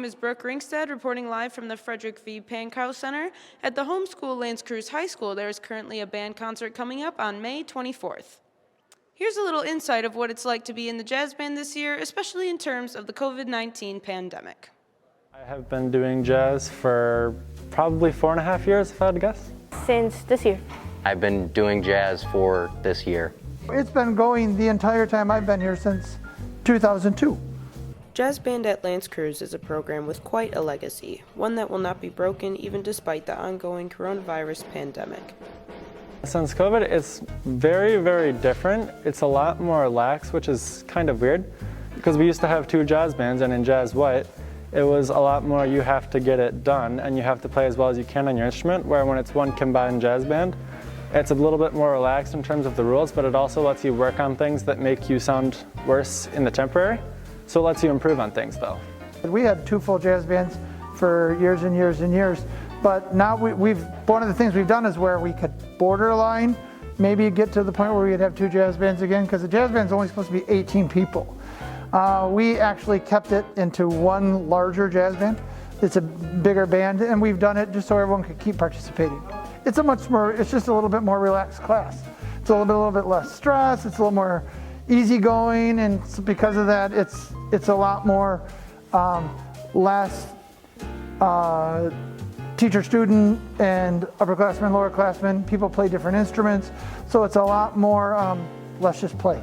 is Brooke Ringstad reporting live from the Frederick V. Pankow Center. At the homeschool L'Anse Creuse High School, there is currently a band concert coming up on May 24th. Here's a little insight of what it's like to be in the jazz band this year, especially in terms of the COVID-19 pandemic. I have been doing jazz for probably 4.5 years, if I had to guess. Since this year. I've been doing jazz for this year. It's been going the entire time I've been here since 2002. Jazz Band at L'Anse Creuse is a program with quite a legacy, one that will not be broken even despite the ongoing coronavirus pandemic. Since COVID, it's very, very different. It's a lot more lax, which is kind of weird, because we used to have 2 jazz bands, and in Jazz White, it was a lot more you have to get it done, and you have to play as well as you can on your instrument, where when it's one combined jazz band, it's a little bit more relaxed in terms of the rules, but it also lets you work on things that make you sound worse in the temporary, so it lets you improve on things though. We had 2 full jazz bands for years and years and years, but now one of the things we've done is where we could borderline maybe get to the point where we'd have 2 jazz bands again, because the jazz band's only supposed to be 18 people. We actually kept it into one larger jazz band. It's a bigger band, and we've done it just so everyone could keep participating. It's just a little bit more relaxed class. It's a little bit less stress, it's a little more easygoing, and because of that, it's a lot more less teacher-student and upperclassmen, lowerclassmen. People play different instruments, so it's a lot more let's just play.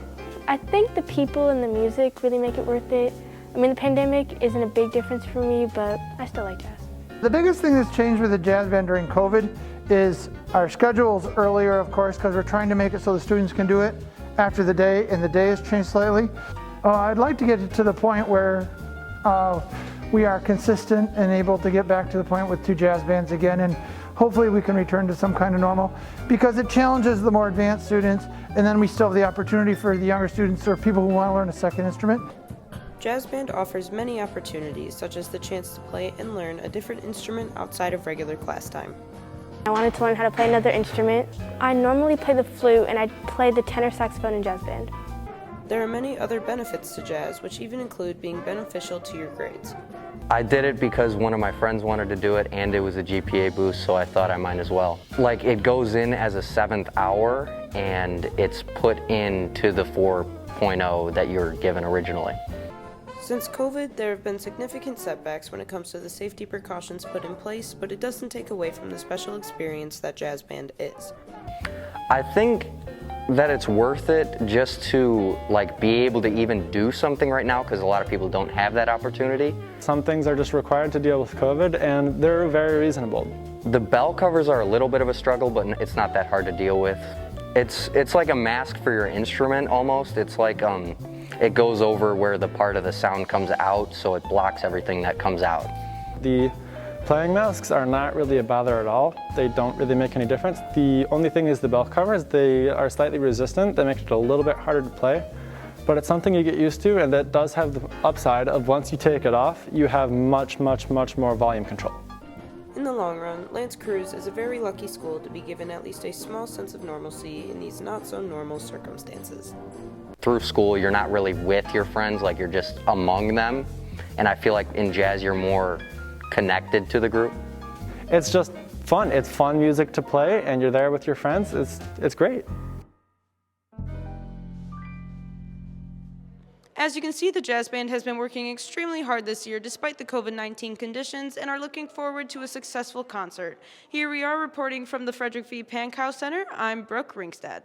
I think the people and the music really make it worth it. I mean, the pandemic isn't a big difference for me, but I still like jazz. The biggest thing that's changed with the jazz band during COVID is our schedule's earlier, of course, because we're trying to make it so the students can do it after the day, and the day has changed slightly. I'd like to get it to the point where we are consistent and able to get back to the point with 2 jazz bands again, and hopefully we can return to some kind of normal, because it challenges the more advanced students, and then we still have the opportunity for the younger students or people who want to learn a second instrument. Jazz Band offers many opportunities, such as the chance to play and learn a different instrument outside of regular class time. I wanted to learn how to play another instrument. I normally play the flute, and I play the tenor saxophone in jazz band. There are many other benefits to jazz, which even include being beneficial to your grades. I did it because one of my friends wanted to do it, and it was a GPA boost, so I thought I might as well. Like, it goes in as a 7th hour, and it's put into the 4.0 that you were given originally. Since COVID, there have been significant setbacks when it comes to the safety precautions put in place, but it doesn't take away from the special experience that jazz band is. I think that it's worth it just to be able to even do something right now, because a lot of people don't have that opportunity. Some things are just required to deal with COVID, and they're very reasonable. The bell covers are a little bit of a struggle, but it's not that hard to deal with. It's like a mask for your instrument almost. It's like it goes over where the part of the sound comes out, so it blocks everything that comes out. The playing masks are not really a bother at all. They don't really make any difference. The only thing is the bell covers. They are slightly resistant. That makes it a little bit harder to play, but it's something you get used to, and that does have the upside of once you take it off, you have much, much, much more volume control. In the long run, L'Anse Creuse is a very lucky school to be given at least a small sense of normalcy in these not-so-normal circumstances. Through school, you're not really with your friends, you're just among them, and I feel like in jazz you're more connected to the group. It's just fun. It's fun music to play, and you're there with your friends. It's great. As you can see, the jazz band has been working extremely hard this year despite the COVID-19 conditions and are looking forward to a successful concert. Here we are reporting from the Frederick V. Pankow Center. I'm Brooke Ringstad.